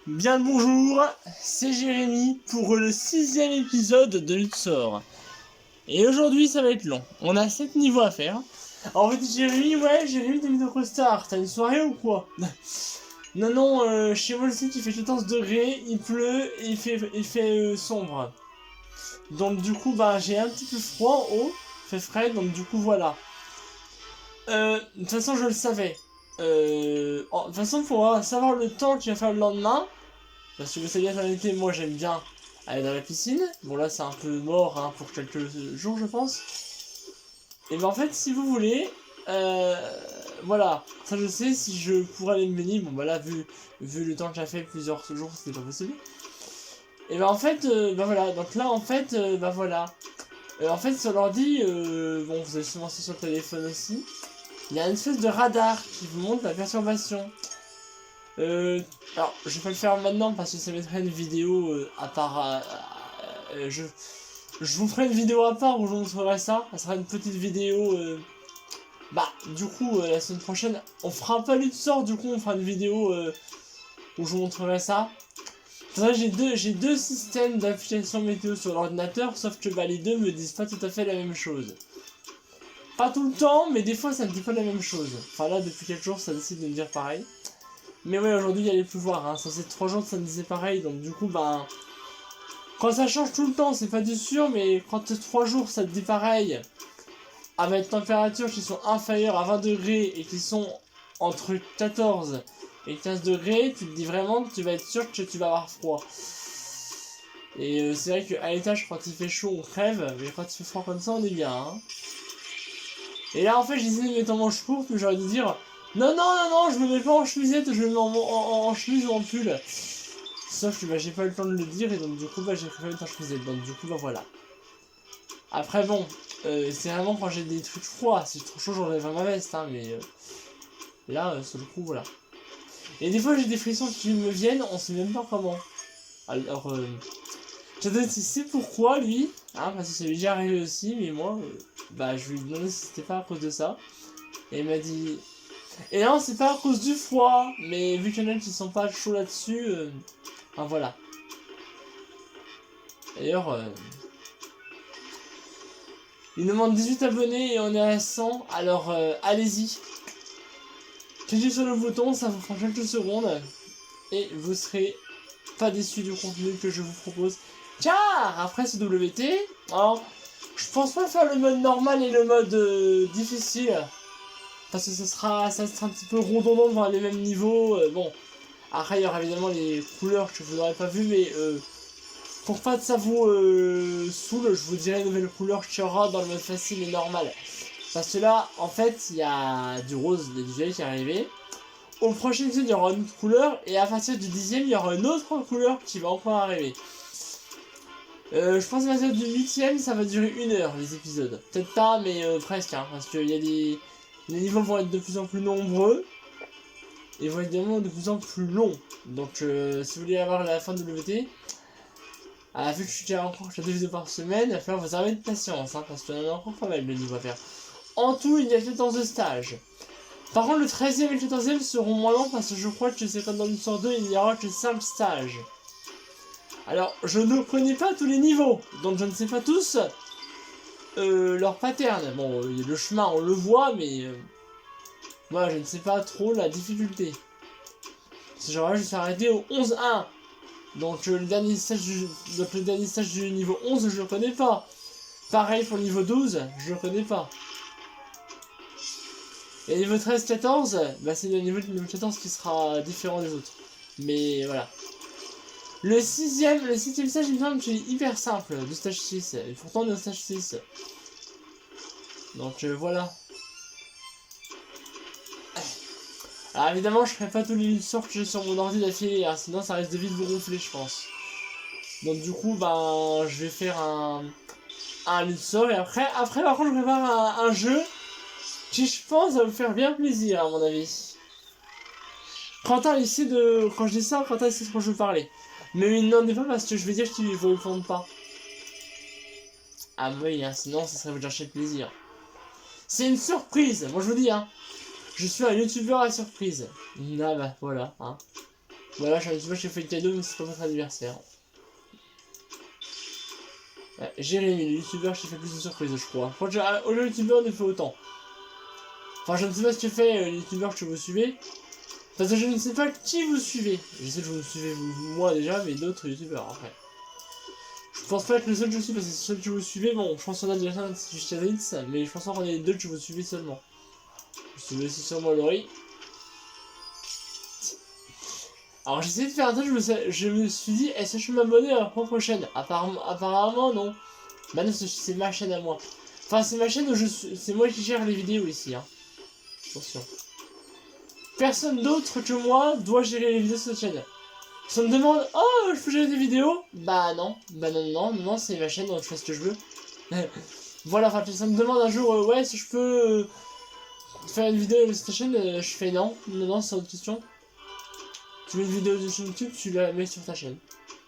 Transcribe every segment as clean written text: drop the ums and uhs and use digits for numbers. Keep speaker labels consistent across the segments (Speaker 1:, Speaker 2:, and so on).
Speaker 1: Bien le bonjour, c'est Jérémy pour le 6ème épisode de Luxor. Et aujourd'hui ça va être long, on a 7 niveaux à faire. En fait Jérémy t'as mis de Star, t'as une soirée ou quoi? Non, chez moi je sais qu'il fait 14 degrés, il pleut et il fait sombre. Donc du coup bah j'ai un petit peu froid en haut, il fait frais donc du coup voilà. De toute façon je le savais. De toute façon pour savoir le temps qu'il va faire le lendemain. Parce que vous savez bien en été, moi j'aime bien aller dans la piscine. Bon là c'est un peu mort hein, pour quelques jours je pense. Et ben en fait si vous voulez, voilà, ça je sais si je pourrais aller me baigner. Bon bah là vu le temps que j'ai fait plusieurs jours c'était pas possible. Et ben en fait, bah voilà, donc là en fait, bah voilà. En fait sur l'ordi, bon vous avez sûrement ça sur le téléphone aussi. Il y a une espèce de radar qui vous montre la perturbation. Alors, je vais pas le faire maintenant parce que ça mettrait une vidéo à part. Je vous ferai une vidéo à part où je vous montrerai ça. Ça sera une petite vidéo. Bah, du coup, la semaine prochaine, on fera pas Luxor, du coup, on fera une vidéo où je vous montrerai ça. Là, j'ai deux systèmes d'application météo sur l'ordinateur, sauf que bah, les deux me disent pas tout à fait la même chose. Pas tout le temps, mais des fois ça me dit pas la même chose. Enfin là, depuis quelques jours, ça décide de me dire pareil. Mais ouais, aujourd'hui il y a les pouvoirs, hein. Ça fait 3 jours que ça me disait pareil, donc du coup, ben. Quand ça change tout le temps, c'est pas du sûr, mais quand 3 jours ça te dit pareil, avec températures qui sont inférieures à 20 degrés et qui sont entre 14 et 15 degrés, tu te dis vraiment que tu vas être sûr que tu vas avoir froid. Et c'est vrai qu'à l'étage, quand il fait chaud, on crève, mais quand il fait froid comme ça, on est bien, hein. Et là, en fait, j'ai décidé de mettre en manche courte, mais j'aurais dû dire non, je me mets pas en chemisette, je me mets en chemise ou en pull. Sauf que bah, j'ai pas eu le temps de le dire, et donc du coup, bah, j'ai préféré mettre en chemisette. Donc du coup, bah voilà. Après, bon, c'est vraiment quand j'ai des trucs froids. Si c'est trop chaud, j'enlève ma veste, hein, mais là, sur le coup, voilà. Et des fois, j'ai des frissons qui me viennent, on sait même pas comment. Alors, j'attends si c'est pourquoi lui, hein, parce que ça lui est déjà arrivé aussi, mais moi, bah, je lui ai demandé si c'était pas à cause de ça. Et il m'a dit. Et non, c'est pas à cause du froid, mais vu qu'il y en a qui sont pas chauds là-dessus, enfin voilà. D'ailleurs, il nous demande 18 abonnés et on est à 100, alors allez-y. Cliquez sur le bouton, ça vous prend quelques secondes, et vous serez pas déçus du contenu que je vous propose. Car après ce WT, alors, je pense pas faire le mode normal et le mode difficile. Parce que ça sera un petit peu redondant de voir les mêmes niveaux. Bon, après il y aura évidemment les couleurs que vous n'aurez pas vu, mais pour pas que ça vous saoule, je vous dirai les nouvelles couleurs qu'il y aura dans le mode facile et normal. Parce que là, en fait, il y a du rose, des visuels qui est arrivé. Au prochain épisode, il y aura une autre couleur, et à partir du 10ème, il y aura une autre couleur qui va encore arriver. Je pense qu'à partir du 8ème, ça va durer 1 heure les épisodes. Peut-être pas, mais presque, hein, parce que les niveaux vont être de plus en plus nombreux. Et vont être évidemment de plus en plus longs. Donc, si vous voulez avoir la fin de WT, vu que je suis encore à 2 vidéos par semaine, il va falloir vous armer de patience, hein, parce qu'il y en a encore pas mal de niveaux à faire. En tout, il y a 14 stages. Par contre, le 13ème et le 14ème seront moins longs parce que je crois que c'est comme dans Luxor 2, il n'y aura que 5 stages. Alors, je ne connais pas tous les niveaux, donc je ne sais pas tous leur pattern. Bon, le chemin, on le voit, mais moi, je ne sais pas trop la difficulté. Parce que genre là, je suis arrêté au 11-1. Donc, le dernier stage du niveau 11, je le connais pas. Pareil pour le niveau 12, je le connais pas. Et le niveau 13-14, bah c'est le niveau 14 qui sera différent des autres. Mais voilà. Le 6ème stage, il me semble que c'est hyper simple, de stage 6. Et pourtant, on est au stage 6. Donc voilà. Alors évidemment, je ferai pas tous les sorts que j'ai sur mon ordi d'affilée, hein, sinon ça risque de vite vous gonfler, je pense. Donc du coup, ben, je vais faire un Luxor, et après par contre, je prépare un jeu qui, je pense, va vous faire bien plaisir, à mon avis. Quentin, il sait de... Quand je dis ça, Quentin, il sait de quoi je veux parler. Mais il n'en est pas parce que je vais dire qu'il ne vous répondre pas. Ah oui, hein, sinon, ça serait vous chercher le plaisir. C'est une surprise, moi je vous dis, hein. Je suis un youtubeur à surprise. Ah bah, voilà, hein. Voilà, je t'ai fait le cadeau, mais c'est pas votre anniversaire. Ouais, Jérémy, le youtubeur, je t'ai fait plus de surprises, je crois. Franchement, au youtubeur, on a fait autant. Enfin, je ne sais pas ce que fait les youtubeurs que vous suivez. Parce que je ne sais pas qui vous suivez. Je sais que vous me suivez moi déjà, mais d'autres youtubeurs après. Je pense pas être le seul que je suis, parce que c'est le seul que vous suivez. Bon, je pense qu'on a déjà un du Chazritz, mais je pense qu'on est les deux que vous suivez seulement. Vous suivez aussi sûrement Laurie. Alors j'ai essayé de faire un truc, je me suis dit, est-ce que je vais m'abonner à ma propre chaîne? Apparemment non. Maintenant c'est ma chaîne à moi. Enfin c'est ma chaîne où c'est moi qui gère les vidéos ici. Hein. Attention. Personne d'autre que moi doit gérer les vidéos sur cette chaîne. Si on me demande, oh je peux gérer des vidéos? Bah non, non, c'est ma chaîne donc je fais ce que je veux. Voilà, enfin si on me demande un jour, ouais si je peux faire une vidéo sur ta chaîne, je fais non, c'est autre question. Tu mets une vidéo sur YouTube, tu la mets sur ta chaîne.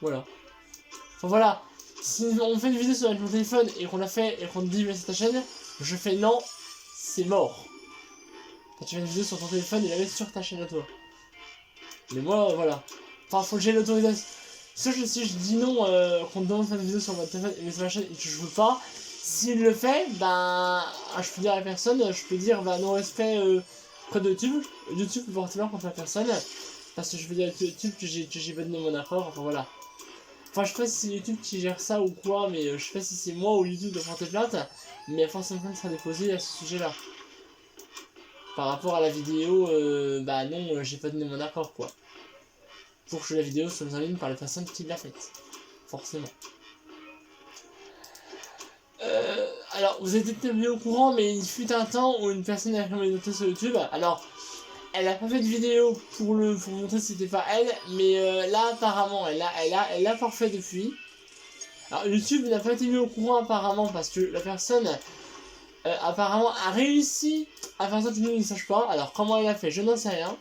Speaker 1: Voilà. Enfin voilà. Si on fait une vidéo sur mon téléphone et qu'on l'a fait et qu'on te dit mets sur ta chaîne, je fais non, c'est mort. Quand tu fais une vidéo sur ton téléphone et la mets sur ta chaîne à toi. Mais moi, voilà. Enfin, faut que j'ai l'autorisation. Si je dis non, qu'on te demande de faire une vidéo sur mon téléphone et mets sur ma chaîne et que je veux pas, s'il le fait, ben, je peux dire à la personne, je peux dire, bah non respect code de YouTube. YouTube peut porter plainte contre la personne. Parce que je veux dire avec YouTube que j'ai pas donné mon accord, enfin voilà. Enfin je sais pas si c'est YouTube qui gère ça ou quoi, mais je sais pas si c'est moi ou YouTube de porter plainte, mais forcément plainte sera déposée à ce sujet-là. Par rapport à la vidéo, bah non, j'ai pas donné mon accord quoi. Pour que la vidéo soit mise en ligne par la personne qui l'a faite. Forcément. Alors, vous êtes peut-être bien au courant, mais il fut un temps où une personne a fait une noté sur YouTube. Alors, elle a pas fait de vidéo pour montrer que c'était pas elle, mais là apparemment elle l'a parfait depuis. Alors YouTube n'a pas été mis au courant apparemment parce que la personne apparemment a réussi à faire ça que nous ne sache pas. Alors comment elle a fait, je n'en sais rien.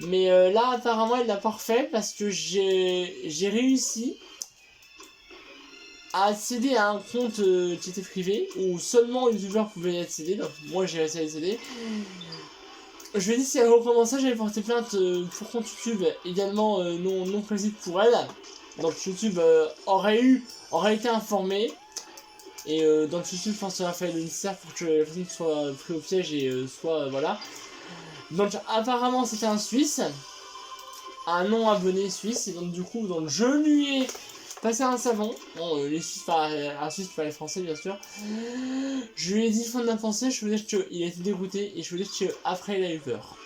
Speaker 1: Mais là apparemment elle l'a parfait parce que j'ai réussi à accéder à un compte qui était privé où seulement les youtubeurs pouvaient y accéder. Donc moi j'ai réussi à y accéder. Je lui ai dit si elle recommençait, j'allais porter plainte pour compte YouTube également non prévisible pour elle. Donc YouTube aurait été informé. Et donc YouTube, je pense qu'il aura fait le nécessaire pour que la personne soit prise au piège et soit voilà. Donc apparemment c'était un Suisse. Un non abonné suisse. Et donc du coup, donc, je lui ai passé un savon. Bon, les Suisses, un Suisse, pas les Français bien sûr. Je lui ai dit fond de la pensée, je veux dire qu'il a été dégoûté et je veux dire qu'après il a eu peur.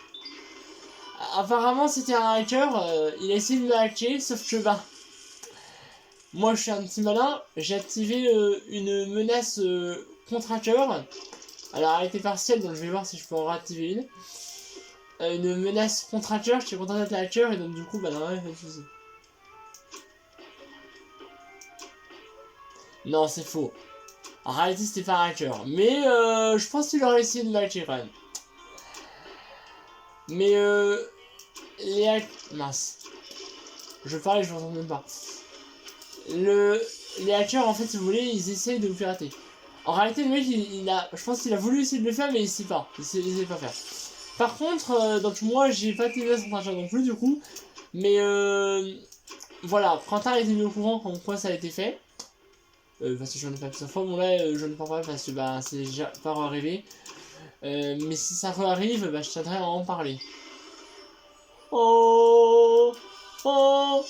Speaker 1: Apparemment c'était un hacker, il a essayé de me hacker, sauf que bah moi je suis un petit malin, j'ai activé une menace contre hacker. Alors elle était partielle donc je vais voir si je peux en réactiver une. Une menace contre hacker, je suis content d'être hacker et donc du coup bah non, il fait de soucis. Non c'est faux. En réalité c'était pas un hacker, mais je pense qu'il aurait essayé de me hacker quand même. Mais les hackers... Mince. Je parle et je m'entends même pas. Les hackers en fait si vous voulez ils essayent de vous pirater. En réalité le mec je pense qu'il a voulu essayer de le faire mais il sait pas. Il sait pas faire. Par contre donc moi j'ai pas été son hacker non plus du coup. Mais voilà, Quentin a été mis au courant comme quoi ça a été fait. Parce que j'en ai pas plusieurs fois, bon là je ne parle pas parce que bah c'est déjà pas arrivé. Mais si ça arrive, bah je tiendrai à en parler. Oh, oh.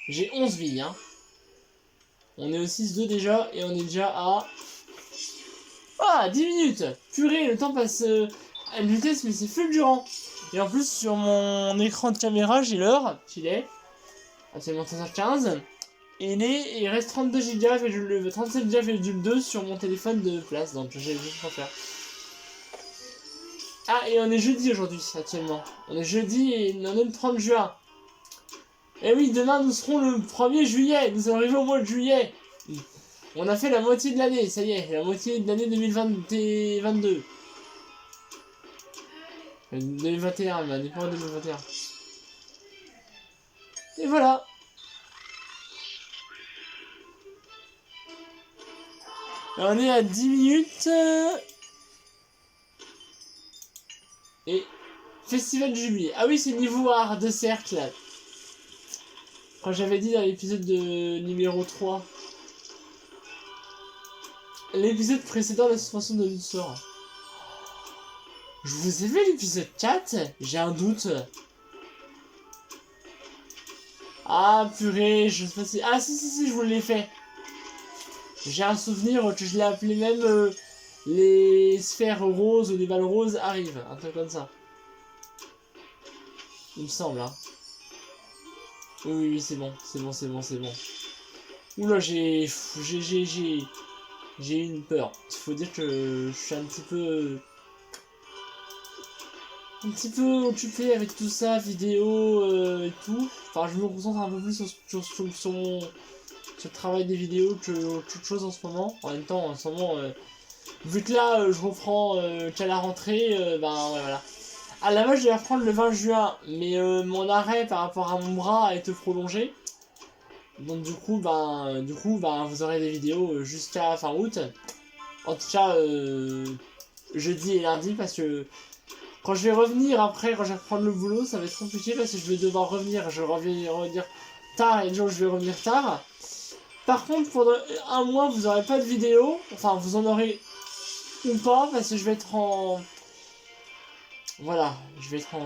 Speaker 1: J'ai 11 vies, hein. On est au 6-2 déjà, et on est déjà à... Ah, 10 minutes. Purée, le temps passe à une vitesse, mais c'est fulgurant. Et en plus, sur mon écran de caméra, j'ai l'heure, qu'il est. Actuellement 13h15. Et il reste 32 Go et je le 37 Go sur mon téléphone de place, donc j'ai juste pour faire. Ah, et on est jeudi aujourd'hui, actuellement. On est jeudi et on est le 30 juin. Et oui, demain nous serons le 1er juillet. Nous allons arriver au mois de juillet. On a fait la moitié de l'année, ça y est, la moitié de l'année 2022. 2021, mais on n'est pas en 2021. Et voilà. On est à 10 minutes. Et Festival du Jubilé. Ah oui, c'est niveau art de cercle. Quand j'avais dit dans l'épisode de numéro 3. L'épisode précédent de la suspension de Luthor. Je vous ai vu l'épisode 4? J'ai un doute. Ah purée, je sais pas si... Ah si, je vous l'ai fait. J'ai un souvenir que je l'ai appelé même les sphères roses ou les balles roses arrivent. Un truc comme ça. Il me semble, hein. Oui, c'est bon. Oula, j'ai eu une peur. Il faut dire que je suis un petit peu occupé avec tout ça, vidéo et tout. Enfin, je me concentre un peu plus sur le travail des vidéos que toute chose en ce moment. En même temps, en ce moment, vu que là, je reprends qu'à la rentrée, ben ouais, voilà. À la base, je vais reprendre le 20 juin, mais mon arrêt par rapport à mon bras a été prolongé. Donc du coup, vous aurez des vidéos jusqu'à fin août. En tout cas, jeudi et lundi, parce que quand je vais revenir après, quand je vais reprendre le boulot, ça va être compliqué parce que je vais devoir revenir. Je vais revenir tard et le jour où je vais revenir tard. Par contre, pendant un mois, vous n'aurez pas de vidéo. Enfin, vous en aurez ou pas parce que je vais être en... Voilà, je vais être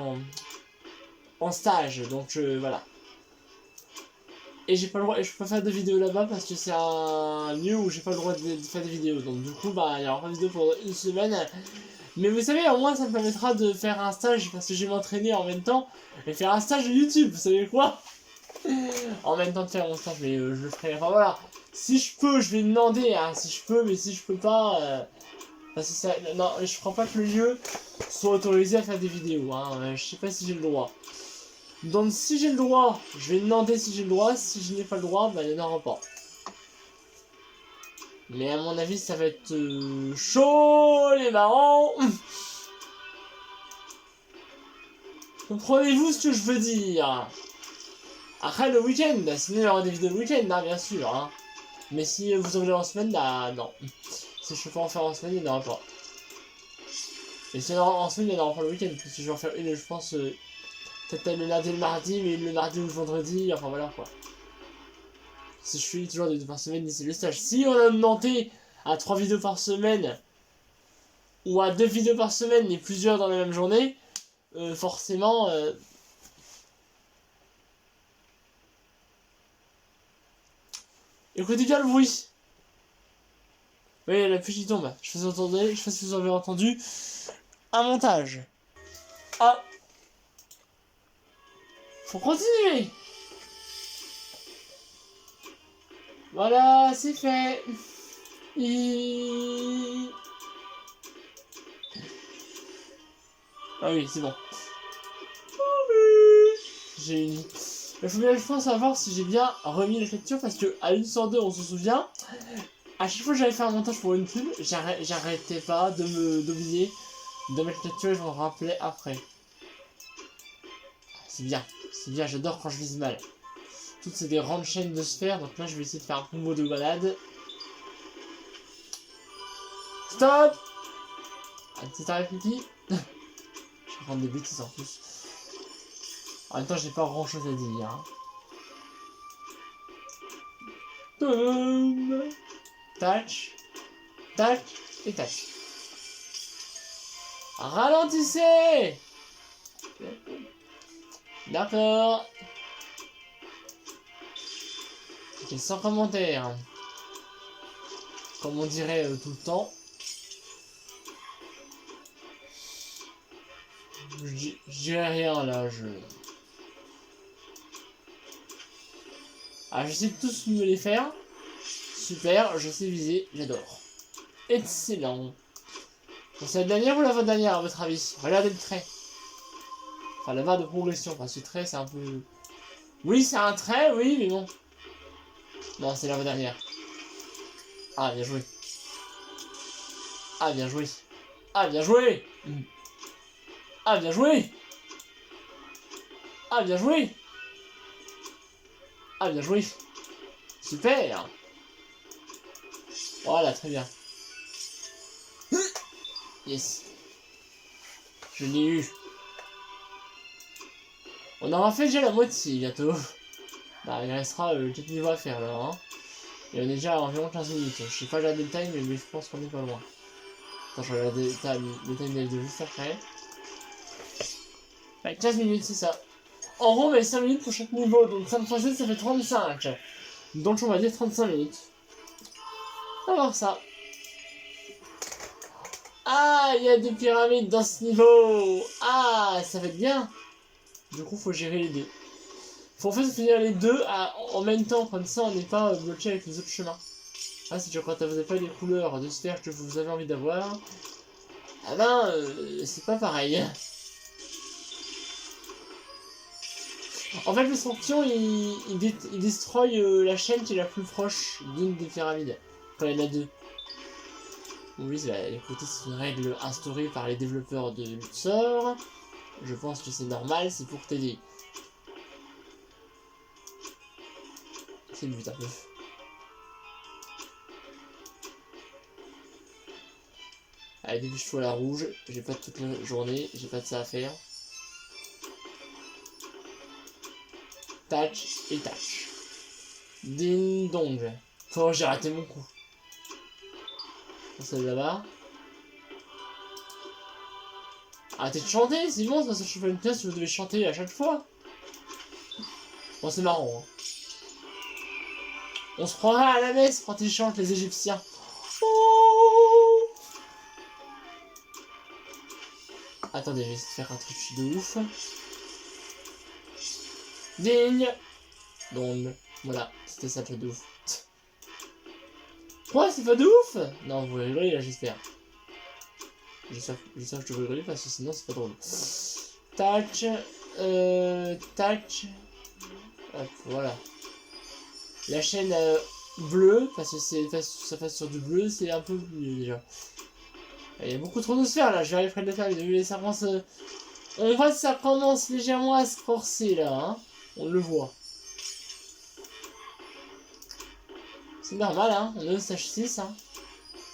Speaker 1: en stage. Donc voilà. Et j'ai pas le droit, et je peux pas faire de vidéos là-bas parce que c'est un lieu où j'ai pas le droit de faire des vidéos. Donc du coup, bah, il y aura pas de vidéo pendant une semaine. Mais vous savez, au moins ça me permettra de faire un stage parce que je vais m'entraîner en même temps et faire un stage de YouTube. Vous savez quoi? En même temps de faire mon stage, mais je le ferai. Enfin voilà, si je peux, je vais demander, hein, si je peux, mais si je peux pas, parce que ça, non, je crois pas que le lieu soit autorisé à faire des vidéos. Hein, je sais pas si j'ai le droit. Donc si j'ai le droit, je vais demander si j'ai le droit. Si je n'ai pas le droit, bah il n'y en aura pas. Mais à mon avis, ça va être chaud les marrons. Comprenez-vous ce que je veux dire? Après le week-end, sinon il y aura des vidéos le week-end, hein, bien sûr. Hein. Mais si vous en voulez en semaine, bah non. Si je peux pas en faire en semaine, il n'y en aura pas. Et si il y en aura en semaine, il n'y en aura pas le week-end. Parce que je vais en faire une, je pense, peut-être le lundi et le mardi, mais le mardi ou le vendredi, enfin voilà quoi. Si je suis toujours 2 vidéos par semaine d'ici le stage. Si on a augmenté à 3 vidéos par semaine, ou à 2 vidéos par semaine, et plusieurs dans la même journée, forcément... Écoutez bien le bruit. Oui, la pluie qui tombe. Je sais pas si vous avez entendu. Un montage. Ah. Faut continuer. Voilà, c'est fait. Ah oui, c'est bon. J'ai une... Il faut bien, je pense, savoir si j'ai bien remis la capture parce que à 1/2, on se souvient. À chaque fois que j'avais fait un montage pour une pub, j'arrêtais pas d'oublier de mettre la capture et je m'en rappelais après. C'est bien, j'adore quand je vise mal. Toutes c'est des grandes chaînes de sphères, donc là je vais essayer de faire un combo de balade. Stop! Un petit arrêt pipi. Je vais prendre des bêtises en plus. En même temps, j'ai pas grand chose à dire. Hein. Tac, tac et tac. Ralentissez! D'accord. Ok, sans commentaire. Comme on dirait tout le temps. Je dirais rien là, Ah, je sais tous me les faire. Super, je sais viser, j'adore. Excellent. Bon, c'est la dernière ou la dernière à votre avis? Regardez le trait. Enfin, la barre de progression, parce que le trait c'est un peu... Oui, c'est un trait, oui, mais bon. Non, c'est la dernière. Ah, bien joué. Ah, bien joué. Ah, bien joué. Ah, bien joué. Ah, bien joué. Ah, bien joué. Super. Voilà, très bien. Yes. Je l'ai eu. On aura fait déjà la moitié bientôt. Bah, il restera 4 niveaux à faire là. Hein. Et on est déjà à environ 15 minutes. Je sais pas regarder le time, mais je pense qu'on est pas loin. Attends, je regarde le time de la vidéo juste après. Ouais, 15 minutes, c'est ça. En gros, on met 5 minutes pour chaque niveau, donc 5 fois 7, ça fait 35. Donc on va dire 35 minutes. On va voir ça. Ah, il y a des pyramides dans ce niveau. Ah, ça va être bien. Du coup, faut gérer les deux. Faut en fait finir les deux en même temps, comme ça on n'est pas bloqué avec les autres chemins. Ah, si je crois que vous n'avez pas les couleurs de sphères que vous avez envie d'avoir, ah ben, c'est pas pareil. En fait, le scorpion, il destroy la chaîne qui est la plus proche d'une des pyramides. Quand il y en a deux. Oui, écoutez, c'est une règle instaurée par les développeurs de Luxor. Je pense que c'est normal, c'est pour t'aider. C'est le but un peu. Allez, dépêche-toi la rouge. J'ai pas toute la journée, j'ai pas de ça à faire. Touch et touch. Ding dong. Oh, j'ai raté mon coup. Celle là-bas. Arrêtez de chanter, c'est bon, ça chauffe une pièce, vous devez chanter à chaque fois. Bon, c'est marrant. Hein. On se croira à la messe quand ils chantent les Égyptiens. Oh, attendez, je vais essayer de faire un truc de ouf. Ding donc, voilà, c'était ça le truc de ouf. Quoi, c'est pas de ouf? Non, vous rigolez là, j'espère. J'espère que je devrais rigoler parce que sinon c'est pas drôle. Touch, touch. Hop, voilà. La chaîne bleue, parce que ça passe sur du bleu, c'est un peu mieux déjà. Il y a beaucoup trop de sphères là, je vais arriver près de la table, ça commence. On voit que ça commence légèrement à se forcer là, hein. On le voit. C'est normal, hein, on est au stage 6, hein.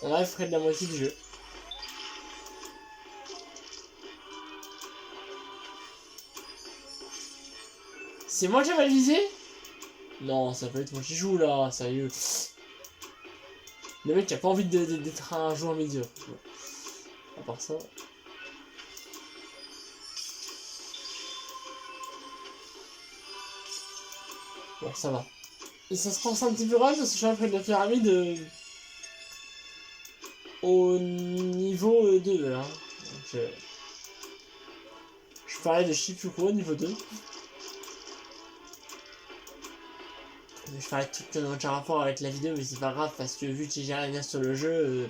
Speaker 1: On arrive près de la moitié du jeu. C'est moi qui ai mal visé? Non, ça peut être moi qui joue là, sérieux. Le mec qui a pas envie d'être un joueur médiocre. À part ça. Bon, ça va. Et ça se force un petit peu rare parce que je suis après de la pyramide au niveau 2 là. Donc, je parlais de Shifuku au niveau 2. Je parlais de trucs qui n'ont aucun rapport avec la vidéo, mais c'est pas grave parce que vu que j'ai rien sur le jeu.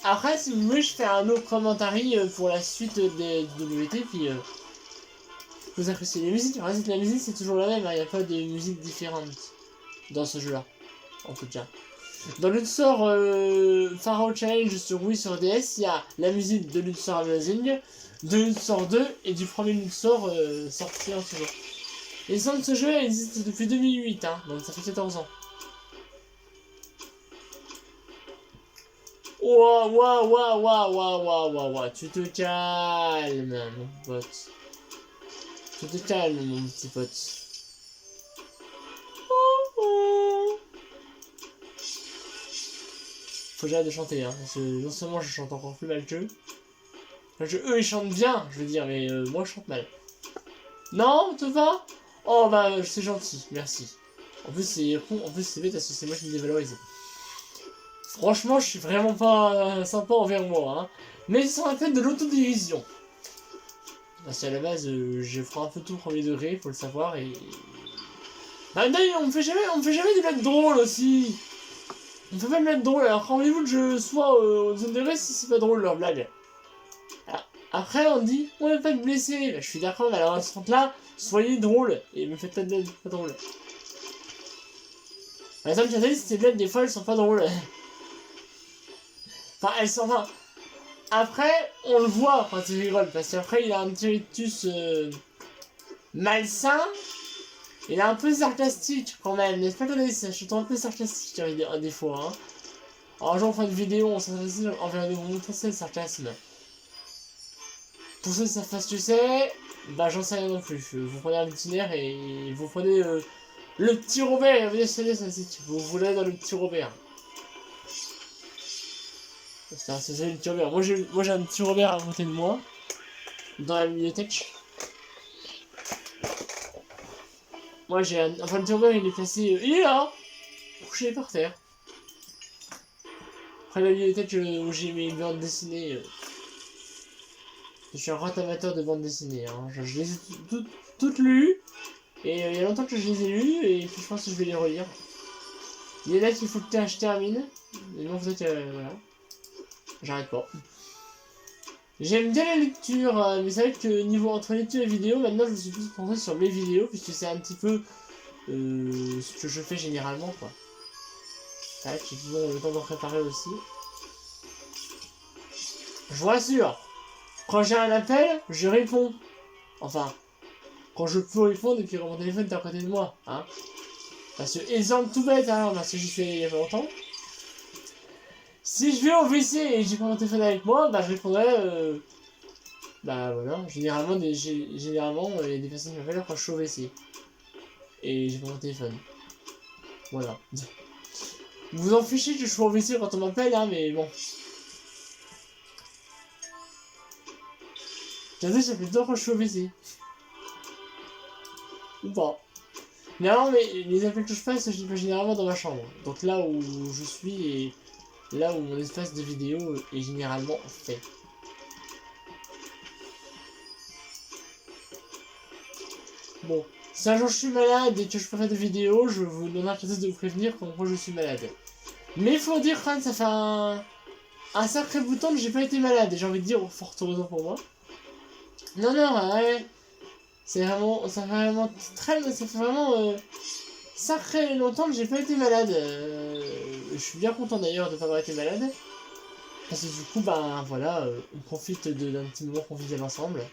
Speaker 1: Après, si vous voulez, je fais un autre commentaire pour la suite des WT, puis vous appréciez les musiques. En fait, la musique c'est toujours la même, il n'y a pas de musique différente dans ce jeu là, en tout cas. Dans Luxor Pharaoh Challenge sur Wii sur DS, il y a la musique de Luxor Amazing, de Luxor 2 et du premier Luxor sorti en ce jour. Et le son de ce jeu existe depuis 2008, hein, donc ça fait 14 ans. Ouah, ouah, ouah, ouah, ouah, ouah, ouah, ouah, tu te calmes, mon pote. Tu te calmes, mon petit pote. Faut que j'arrête de chanter, hein, parce que non seulement je chante encore plus mal qu'eux. Enfin, eux ils chantent bien, je veux dire, mais moi je chante mal. Non, te va? Oh bah c'est gentil, merci. En plus c'est con, en plus c'est bête parce que c'est moi qui me dévalorise. Franchement je suis vraiment pas sympa envers moi, hein. Mais ils sont la tête de l'autodérision. Parce qu'à la base je ferai un peu tout au premier degré, faut le savoir et... Bah d'ailleurs on me fait jamais des blagues drôles aussi. On me fait pas de blagues drôles, alors rendez-vous que je sois au deuxième degré si c'est pas drôle leur blague. Après on dit on n'est pas de blessé, bah, je suis d'accord mais alors à ce compte là, soyez drôle et me faites pas de blagues pas drôles. Par exemple Catalyst, ces blagues des fois elles sont pas drôles. Enfin elles sont pas... Après on le voit quand il rigole parce qu'après il a un petit rictus malsain. Il est un peu sarcastique quand même, n'est-ce pas Catalyst? Je suis un peu sarcastique des fois. Hein. Alors, un jour on fait une vidéo, on s'intéresse envers vous montrer le sarcasme. Pour ceux qui savent pas ce que c'est, Bah j'en sais rien non plus. Vous prenez un itinéraire et vous prenez le petit Robert et vous descendez sur le site. Vous voulez dans le petit Robert. C'est le petit Robert. Moi j'ai un petit Robert à côté de moi. Dans la bibliothèque. Moi j'ai un petit Robert, il est placé. Il est là, couché par terre. Après la bibliothèque où j'ai mes bandes dessinées. Je suis un grand amateur de bandes dessinées. Hein. Je les ai toutes lues. Et il y a longtemps que je les ai lues. Et puis je pense que je vais les relire. Il y en a qu'il faut que je termine. Et non, vous êtes. Voilà. J'arrête pas. J'aime bien la lecture. Mais c'est vrai que niveau entre lecture et vidéo, maintenant je me suis plus concentré sur mes vidéos. Puisque c'est un petit peu ce que je fais généralement. Quoi. C'est vrai que j'ai toujours le temps d'en préparer aussi. Je vous rassure. Quand j'ai un appel, je réponds. Enfin, quand je peux répondre et puis mon téléphone est à côté de moi. Hein. Parce que, exemple tout bête, hein, parce que j'y fais il y a pas longtemps. Si je vais au WC et j'ai pas mon téléphone avec moi, bah je répondrai. Bah voilà, généralement, il y a des personnes qui m'appellent quand je suis au WC. Et j'ai pas mon téléphone. Voilà. Vous en fichez que je suis au WC quand on m'appelle, hein, mais bon. J'ai dit, ça fait longtemps quand je suis au WC. Ou pas. Non, mais les appels que je passe, je les fais généralement dans ma chambre. Donc là où je suis et là où mon espace de vidéo est généralement fait. Bon, si un jour je suis malade et que je peux faire des vidéos, je vous donnerai la chance de vous prévenir quand moi je suis malade. Mais il faut dire quand même, ça fait un sacré bout de temps que j'ai pas été malade. Et j'ai envie de dire, fort heureusement pour moi. Non, non, ouais. C'est vraiment, ça fait vraiment sacré longtemps que j'ai pas été malade. Je suis bien content d'ailleurs de pas avoir été malade. Parce que du coup, ben voilà, on profite d'un petit moment convivial ensemble.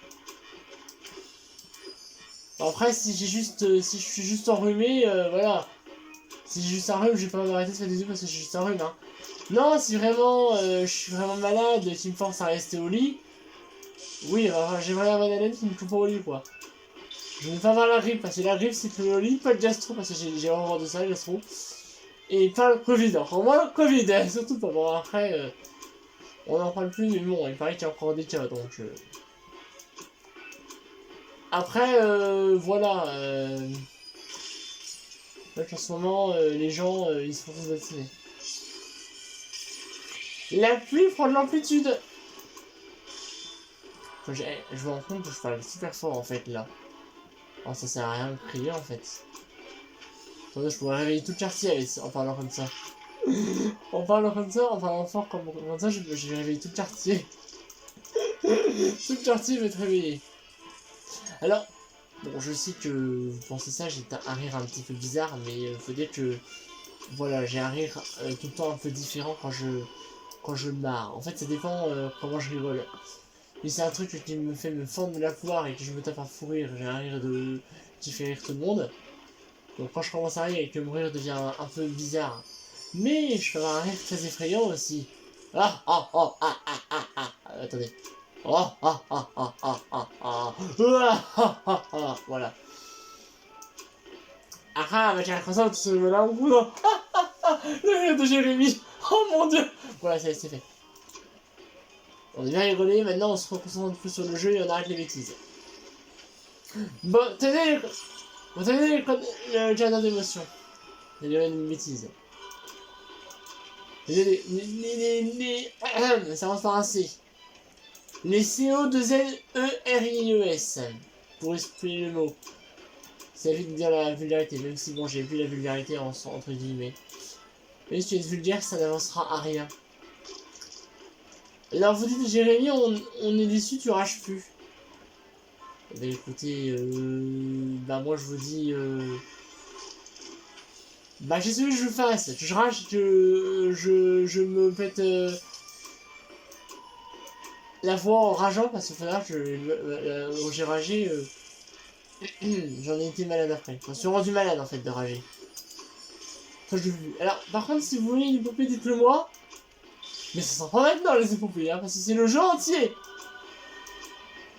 Speaker 1: Après, si je suis juste enrhumé, voilà. Si j'ai juste un rhume, je vais pas m'arrêter de faire des vidéos parce que j'ai juste un rhume, hein. Non, si vraiment je suis vraiment malade, qui me force à rester au lit. Oui, enfin, j'aimerais avoir une haleine qui me coupe au lit, quoi. Je ne vais pas avoir la grippe, parce que la grippe c'est le lit, pas le gastro, parce que j'ai vraiment de ça, le gastro. Et pas le Covid, encore moins le Covid, hein, surtout pas. Bon, après, on n'en parle plus, mais bon, il paraît qu'il y a encore des cas, donc... Après, voilà. En ce moment, les gens, ils se font tous vacciner. La pluie prend de l'amplitude. Je me rends compte que je parle super fort, en fait, là. Oh, ça sert à rien de crier, en fait. Attendez, je pourrais réveiller tout le quartier en parlant comme ça. En parlant fort comme ça, je vais réveiller tout le quartier. Tout le quartier va être réveillé. Alors, bon, je sais que vous pensez ça, j'ai un rire un petit peu bizarre, mais faut dire que, voilà, j'ai un rire tout le temps un peu différent quand je me marre. En fait, ça dépend comment je rigole. Mais c'est un truc qui me fait me fendre la poire et que je me tape un fou rire, j'ai un rire qui fait rire tout le monde. Donc quand je commence à rire et que mon rire devient un peu bizarre. Mais je peux avoir un rire très effrayant aussi. Ah ah ah ah ah ah ah. Attendez. Oh ah ah ah ah ah ah. Ah ah ah. Voilà. Ah ah, mais j'ai l'impression que tout se met là au bout. Ah ah ah. Le rire de Jérémy. Oh mon dieu. Voilà, c'est fait. On est bien rigolé, maintenant on se concentre plus sur le jeu et on arrête les bêtises. Bon, tenez le jardin d'émotion. Il y avait une bêtise. Ça commence par un C. Les CO2NERIES. Pour expliquer le mot. C'est vite de dire la vulgarité, même si bon j'ai vu la vulgarité entre guillemets. Mais si tu es vulgaire, ça n'avancera à rien. Alors vous dites Jérémy, on est déçu, tu rages plus. Eh bien écoutez, bah moi je vous dis, bah j'ai celui que je fasse, que je rage, que je me pète la voix en rageant, parce que là, j'ai ragé, j'en ai été malade après. Je me suis rendu malade en fait de rager. Alors par contre si vous voulez une épopée, dites-le moi. Mais ça sent pas maintenant les épopées, hein, parce que c'est le jeu entier.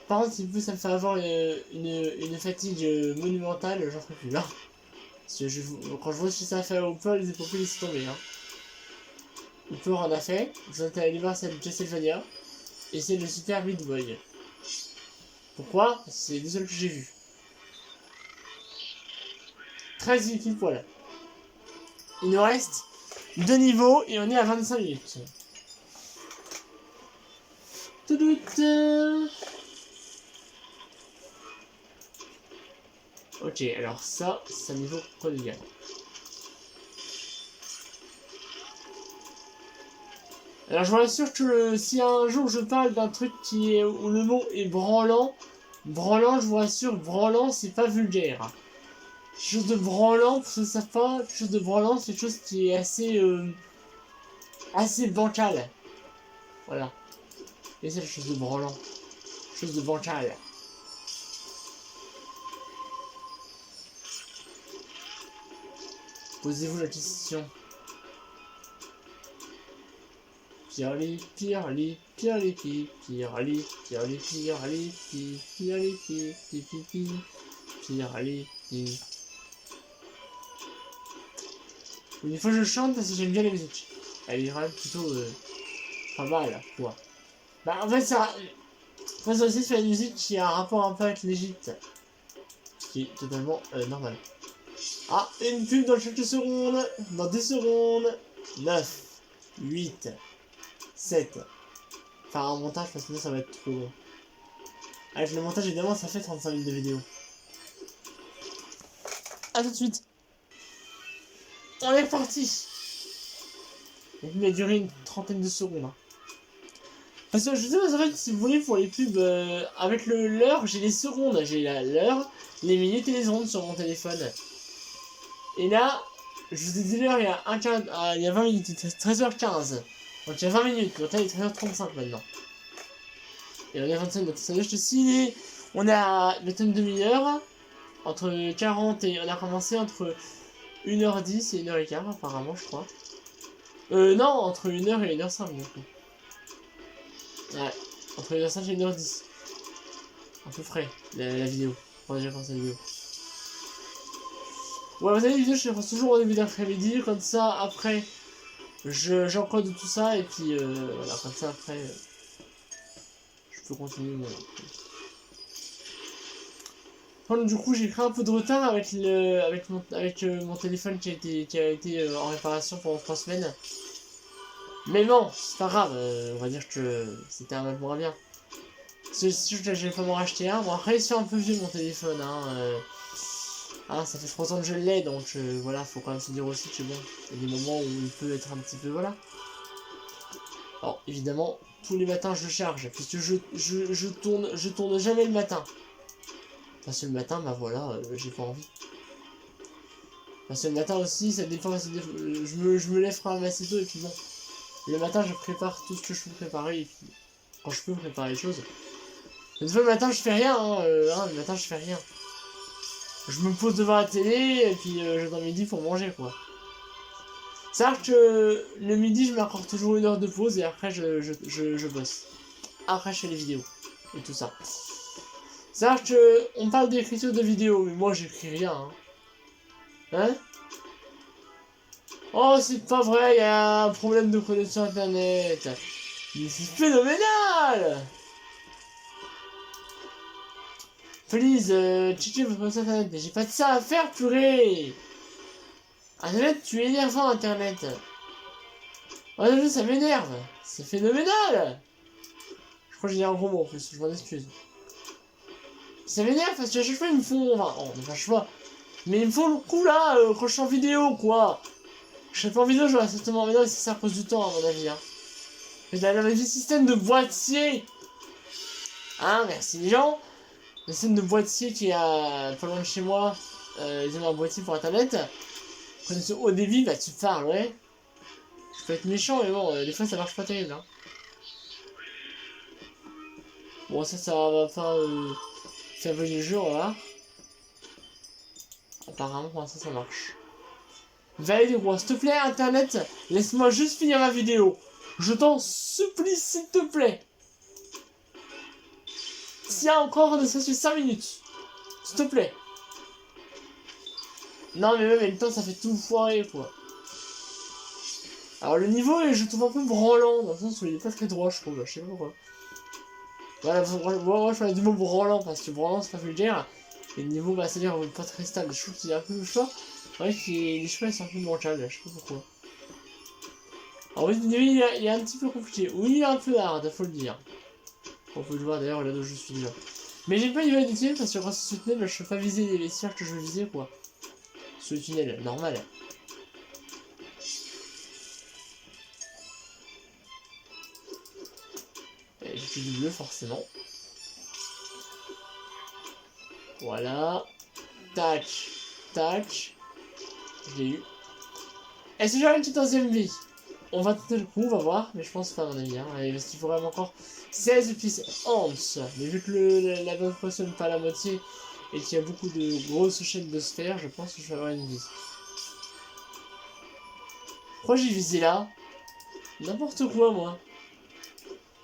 Speaker 1: Par contre, si ça me fait avoir une fatigue monumentale, j'en ferai plus là. Parce que quand je vois ce que ça fait au Hooper, les épopées laissent tomber. Hein. Hooper en a fait, je vais aller voir celle de Castlevania et celle de Super Meat Boy. Pourquoi? C'est les deux seuls que j'ai vus. 13 pile poil. Il nous reste 2 niveaux et on est à 25 minutes. Ok, alors ça, c'est un niveau collégial. Alors je vous rassure que si un jour je parle d'un truc où le mot est branlant, je vous rassure, branlant c'est pas vulgaire. Quelque chose de branlant, pour ceux qui ne savent pas, quelque chose de branlant c'est quelque chose qui est assez bancal. Voilà. Et c'est quelque chose de branlant. Quelque chose de bancal. Posez-vous la question. Pirli, pirli, pirli, pirli, pirli, pirli, pirli, pirli, pirli, pirli. Une fois je chante parce que j'aime bien la musique. Elle est vraiment plutôt pas mal, quoi. Bah en fait ça... Moi j'ai aussi fait une musique qui a un rapport un peu avec l'Egypte. Ce qui est totalement normal. Ah, une pub dans quelques secondes. Dans 10 secondes. 9, 8, 7. Enfin un montage parce que là ça va être trop long. Avec le montage évidemment ça fait 35 minutes de vidéo. A tout de suite. On est parti. Donc il a duré une trentaine de secondes. Hein. Parce que je sais pas en fait si vous voulez pour les pubs avec l'heure j'ai les secondes, j'ai l'heure, les minutes et les secondes sur mon téléphone. Et là, je vous ai dit l'heure il y a 20 minutes, c'est 13h15. Donc il y a 20 minutes, donc là il est 13h35 maintenant. Et on est à 25 minutes. Ça veut dire que si on a le temps de demi-heure, entre 40 et on a commencé entre 1h10 et 1h15 apparemment je crois. Non, entre 1h et 1h05 du coup. Ouais, entre 1h05 et 1h10. À peu près, la vidéo. On va déjà commencer la vidéo. Ouais, vous savez, les vidéos, je les passe toujours au début d'après-midi, comme ça, après, j'encode tout ça, et puis, voilà, comme ça, après, je peux continuer. Bon, du coup, j'ai pris un peu de retard avec mon téléphone qui a été en réparation pendant 3 semaines. Mais bon, c'est pas grave, on va dire que c'était un mal pour un bien. C'est sûr que j'ai pas m'en racheter un. Bon, après, il se fait un peu vieux mon téléphone, hein. Ah, ça fait 3 ans que je l'ai, donc voilà, faut quand même se dire aussi que bon, il y a des moments où il peut être un petit peu, voilà. Alors, évidemment, tous les matins je charge, puisque je tourne jamais le matin. Parce que le matin, bah voilà, j'ai pas envie. Parce que le matin aussi, ça dépend, je me lève quand même assez tôt, et puis bon, le matin je prépare tout ce que je peux préparer, et puis quand je peux préparer les choses. Une fois le matin je fais rien, le matin je fais rien. Je me pose devant la télé et puis j'attends midi pour manger quoi. C'est-à-dire que le midi je m'accorde toujours 1 heure de pause et après je bosse. Après je fais les vidéos et tout ça. C'est-à-dire que on parle d'écriture de vidéos mais moi j'écris rien. Hein, oh c'est pas vrai, il y a un problème de connexion internet. Mais c'est phénoménal. Please, checkez votre connexion internet. Mais j'ai pas de ça à faire, purée. Internet, tu es énervant, Internet. Oh, ça m'énerve. C'est phénoménal. Je crois que j'ai dit un gros mot en plus, je m'en excuse. Ça m'énerve parce qu'à chaque fois ils me font... Enfin, oh, à chaque fois. Mais ils me font le coup là, quand je suis en vidéo, quoi. Je suis pas en vidéo, je vais certainement en vidéo et c'est à cause du temps, à mon avis. Hein. Mais dans le système de boîtier. Hein, merci les gens. Le système de boîtier qui est pas loin de chez moi. Ils ont un boîtier pour Internet. Connexion haut débit, bah tu parles, ouais. Je peux être méchant, mais bon, des fois ça marche pas terrible. Hein. Bon, ça va pas faire venir le jeu, là. Apparemment, pour l'instant, ça marche. Valide, gros, s'il te plaît, Internet, laisse-moi juste finir ma vidéo. Je t'en supplie, s'il te plaît. Tiens encore ne serait-ce que 5 minutes. S'il te plaît. Non, mais même le temps, ça fait tout foirer, quoi. Alors, le niveau, je trouve un peu branlant, dans le sens où il est pas très droit, je trouve. Je sais pas pourquoi. Voilà, moi, je parle du mot branlant, parce que branlant, c'est pas vulgaire. Et le niveau, bah, c'est-à-dire pas très stable. Je trouve qu'il est un peu choix. Ouais, les cheveux, sont un peu mangeables, je sais pas pourquoi. Alors, oui, il est un petit peu compliqué. Oui, il est un peu hard, faut le dire. On peut le voir d'ailleurs là où je suis déjà. Mais j'ai pas eu de tunnel parce que grâce à ce tunnel, bah, je peux pas viser les vestiaires que je veux viser, quoi. Ce tunnel, normal. J'ai fait du bleu, forcément. Voilà. Tac. Tac. Je l'ai eu. Est-ce que j'aurai une petite 11ème vie? On va tenter le coup, on va voir. Mais je pense pas, à mon avis. Hein. Parce qu'il faut vraiment encore 16 pièces 11. Mais vu que la bonne fonctionne pas à la moitié et qu'il y a beaucoup de grosses chaînes de sphères, je pense que je vais avoir une vie. Pourquoi j'ai visé là? N'importe quoi, moi.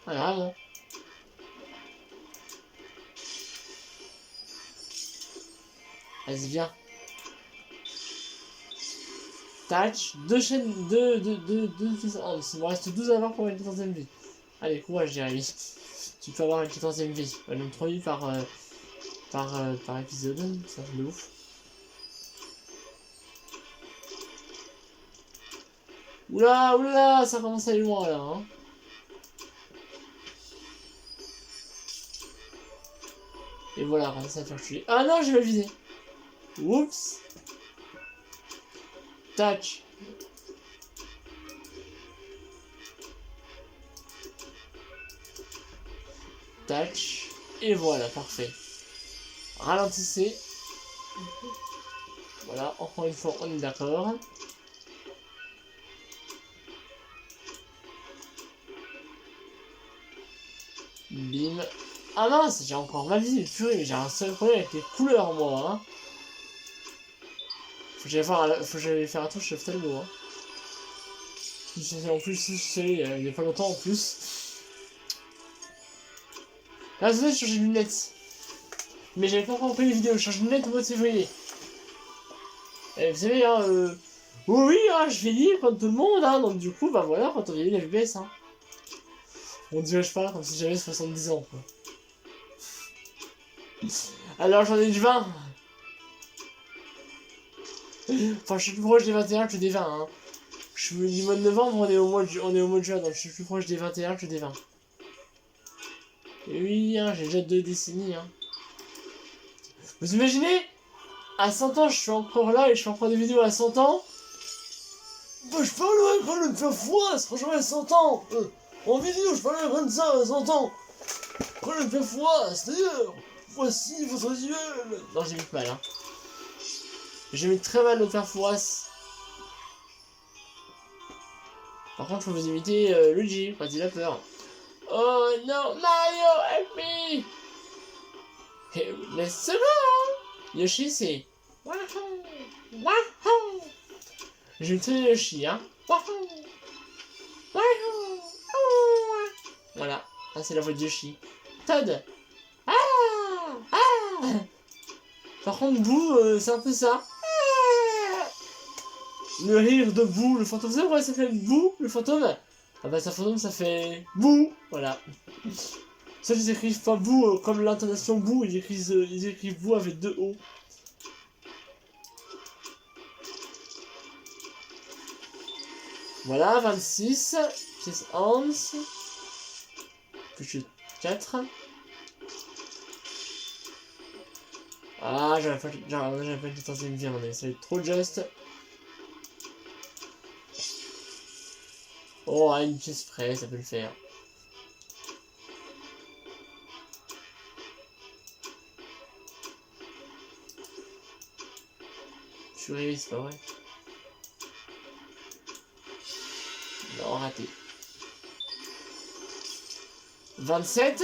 Speaker 1: Ah, vraiment. Vas-y, viens. Tac. Deux chaînes. Deux. Oh, il me reste 12 à avoir pour une 14ème vie. Allez, courage, Jérémy. Tu peux avoir une 14ème vie. Donc 3 vies par épisode. Ça fait de ouf. Oula, oula, ça commence à aller loin là. Hein. Et voilà, ça va faire tuer. Ah non, j'ai mal visé. Oups. Tac. Tac. Et voilà, parfait. Ralentissez. Voilà, encore une fois, on est d'accord. Bim. Ah mince, j'ai encore mal visé, purée, mais j'ai un seul problème avec les couleurs, moi. Hein. Faut que j'aille faire un tour chez Ophtalmo. Hein. En plus, il y a pas longtemps en plus. Là, vous savez, je change de lunettes. Mais j'avais pas encore pris les vidéos, je change de lunettes au mois de février. Et vous savez, hein, oui, hein, je vieillis comme tout le monde, hein, donc du coup, bah voilà, quand on vieillit, la FPS, hein. On dirait pas comme si j'avais 70 ans, quoi. Alors j'en ai du 20. Enfin, je suis plus proche des 21 que des 20, hein. Je suis du mois de novembre, on est au mois de juin, donc je suis plus proche des 21 que des 20. Et oui, hein, j'ai déjà 2 décennies, hein. Vous imaginez? À 100 ans, je suis encore là et je fais encore des vidéos à 100 ans. Bah, je parlerai quand me faire froid, quand j'aurai 100 ans. En vidéo, je parlerai comme ça à 100 ans. Quand me faire froid, c'est-à-dire, voici votre visuel. Non, j'ai mis mal, hein. J'ai mis très mal de faire froisse. Par contre, faut vous imiter Luigi quand il a peur. Oh non, Mario, help me! Hey, laisse-moi! Yoshi, c'est. Wahoo! Wahoo! J'ai très Yoshi, hein. Wahoo! Wahoo! Voilà, ça c'est la voix de Yoshi. Todd! Ah! Ah! Par contre, Boo, c'est un peu ça. Le rire de Boo, le fantôme. Vous savez pourquoi ça fait Boo, le fantôme? Ah bah, sa fantôme, ça fait Boo! Voilà. Ça, ils écrivent pas Boo comme l'intonation Boo, ils écrivent Boo avec 2 O. Voilà, 26, pièce 11, plus 4. Ah, j'avais pas une 14ème vie, on a essayé trop juste. Oh, à une pièce près, ça peut le faire. Je suis réveillé, c'est pas vrai. Non, raté. 27.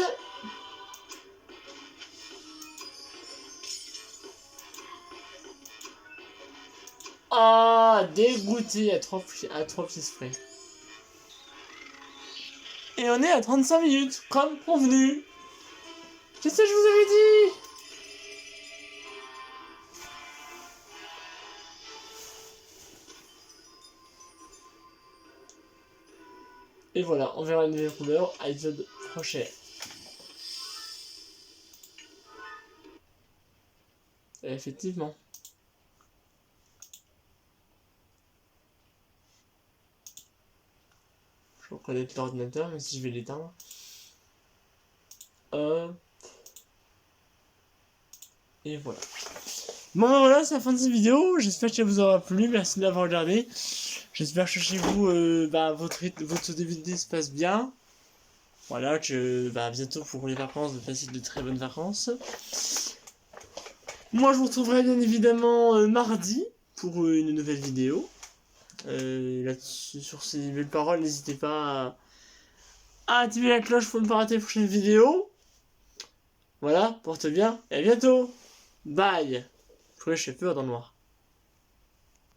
Speaker 1: Ah, dégoûté à 3 pièces près. Et on est à 35 minutes, comme convenu. Je sais, je vous avais dit. Et voilà, on verra une nouvelle couleur à l'épisode prochain. Et effectivement. Je vais reconnaitre l'ordinateur, mais si je vais l'éteindre. Et voilà. Bon ben voilà, c'est la fin de cette vidéo. J'espère que ça vous aura plu. Merci d'avoir regardé. J'espère que chez vous, votre début de se passe bien. Voilà, que bientôt pour les vacances, de passer de très bonnes vacances. Moi, je vous retrouverai bien évidemment mardi pour une nouvelle vidéo. Sur ces belles paroles, n'hésitez pas à activer la cloche pour ne pas rater les prochaines vidéos. Voilà, porte bien et à bientôt. Bye. Je fais peur dans le noir.